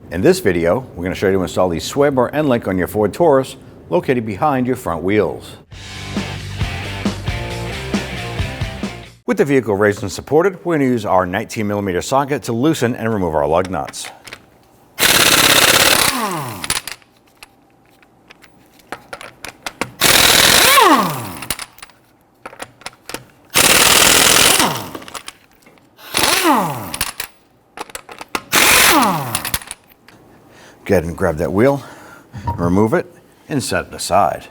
In this video, we're going to show you how to install the sway bar end link on your Ford Taurus located behind your front wheels. With the vehicle raised and supported, we're going to use our 19mm socket to loosen and remove our lug nuts. Go ahead and grab that wheel, remove it, and set it aside.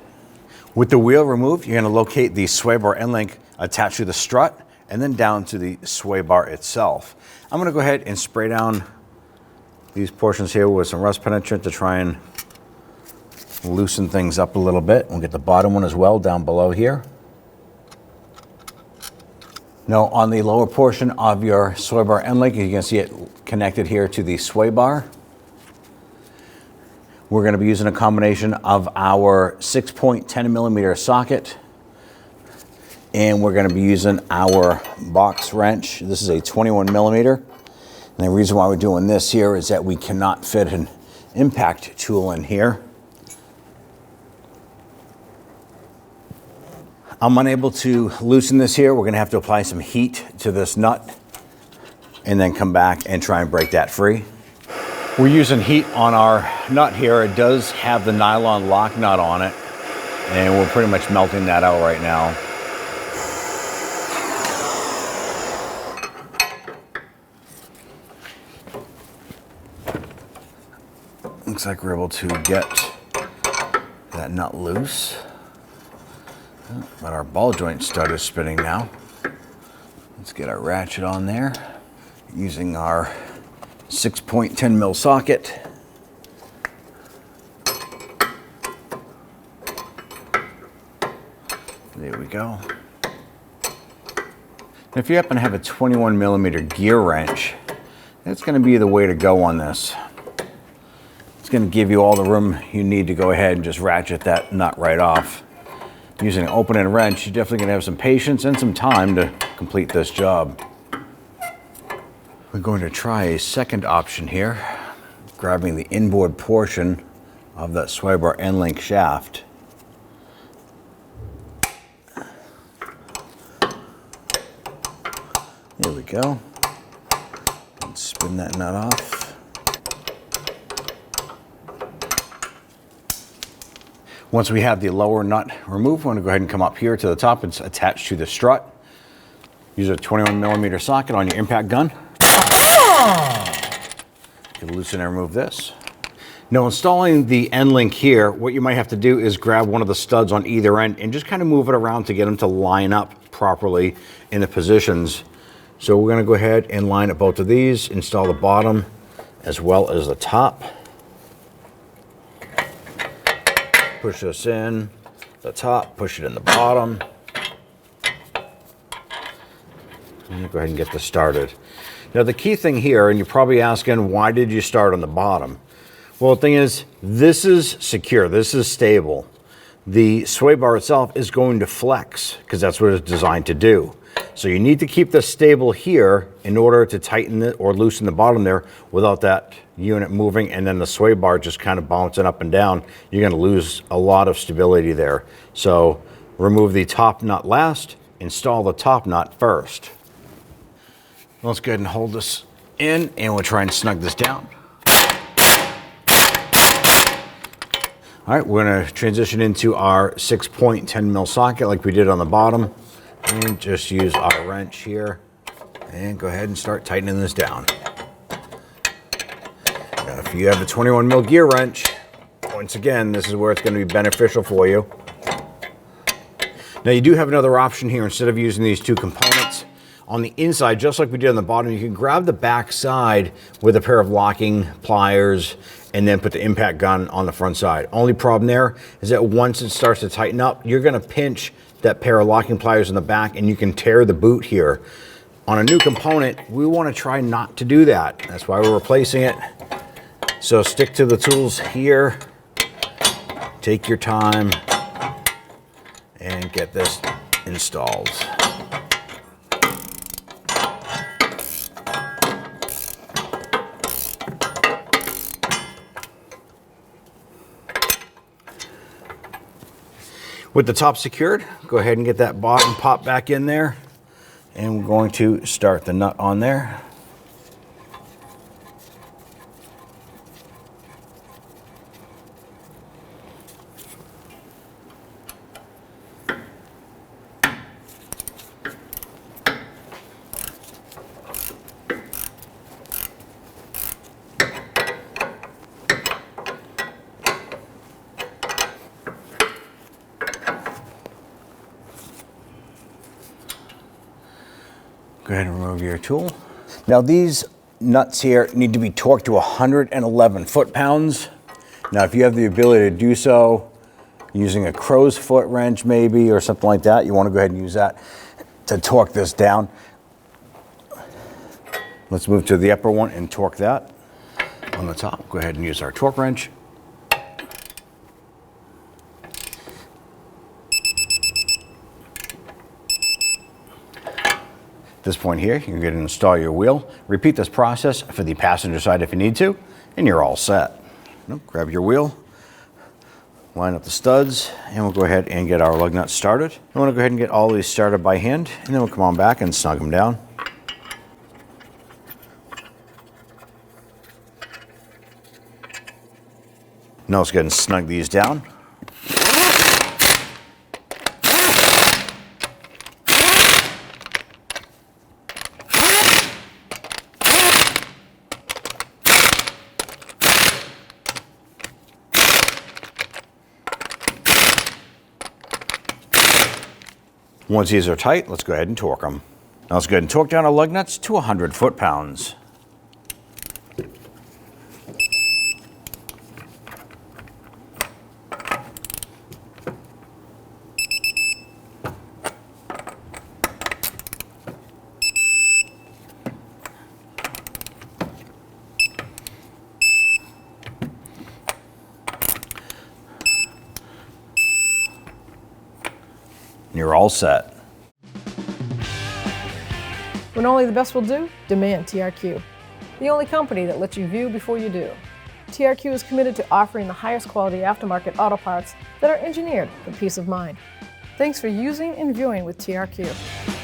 With the wheel removed, you're going to locate the sway bar end link attached to the strut and then down to the sway bar itself. I'm going to go ahead and spray down these portions here with some rust penetrant to try and loosen things up a little bit. We'll get the bottom one as well down below here. Now on the lower portion of your sway bar end link, you can see it connected here to the sway bar. We're going to be using a combination of our 6.10mm socket, and we're going to be using our box wrench. This is a 21mm. And the reason why we're doing this here is that we cannot fit an impact tool in here. I'm unable to loosen this here. We're going to have to apply some heat to this nut and then come back and try and break that free. We're using heat on our nut here. It does have the nylon lock nut on it, and we're pretty much melting that out right now. Looks like we're able to get that nut loose, but our ball joint stud is spinning now. Let's get our ratchet on there using our 6.10mm socket. There we go. If you happen to have a 21mm gear wrench, that's going to be the way to go on this. It's going to give you all the room you need to go ahead and just ratchet that nut right off. Using an open-end wrench, you're definitely going to have some patience and some time to complete this job. We're going to try a second option here, grabbing the inboard portion of that sway bar end link shaft. There we go. And spin that nut off. Once we have the lower nut removed, we're going to go ahead and come up here to the top. It's attached to the strut. Use a 21mm socket on your impact gun. You can loosen and remove this. Now, installing the end link here, what you might have to do is grab one of the studs on either end and just kind of move it around to get them to line up properly in the positions. So we're going to go ahead and line up both of these, install the bottom as well as the top. Push this in the top, push it in the bottom. And go ahead and get this started. Now the key thing here, and you're probably asking, why did you start on the bottom? Well, the thing is, this is secure, this is stable. The sway bar itself is going to flex because that's what it's designed to do. So you need to keep this stable here in order to tighten it or loosen the bottom there without that unit moving and then the sway bar just kind of bouncing up and down. You're going to lose a lot of stability there. So remove the top nut last, install the top nut first. Let's go ahead and hold this in and we'll try and snug this down. All right, we're going to transition into our 6.10mm socket like we did on the bottom, and just use our wrench here and go ahead and start tightening this down. Now, if you have a 21mm gear wrench, once again, this is where it's going to be beneficial for you. Now, you do have another option here. Instead of using these two components, on the inside, just like we did on the bottom, you can grab the back side with a pair of locking pliers and then put the impact gun on the front side. Only problem there is that once it starts to tighten up, you're gonna pinch that pair of locking pliers in the back and you can tear the boot here. On a new component, we wanna try not to do that. That's why we're replacing it. So stick to the tools here, take your time, and get this installed. With the top secured, go ahead and get that bottom pop back in there. And we're going to start the nut on there. Go ahead and remove your tool. Now these nuts here need to be torqued to 111 foot-pounds. Now if you have the ability to do so using a crow's foot wrench maybe or something like that, you want to go ahead and use that to torque this down. Let's move to the upper one and torque that. On the top, go ahead and use our torque wrench. At this point here, you're going to install your wheel. Repeat this process for the passenger side if you need to, and you're all set. Grab your wheel, line up the studs, and we'll go ahead and get our lug nuts started. I want to go ahead and get all these started by hand, and then we'll come on back and snug them down. Now let's go ahead and snug these down. Once these are tight, let's go ahead and torque them. Now let's go ahead and torque down our lug nuts to 100 foot-pounds. You're all set. When only the best will do, demand TRQ. The only company that lets you view before you do. TRQ is committed to offering the highest quality aftermarket auto parts that are engineered for peace of mind. Thanks for using and viewing with TRQ.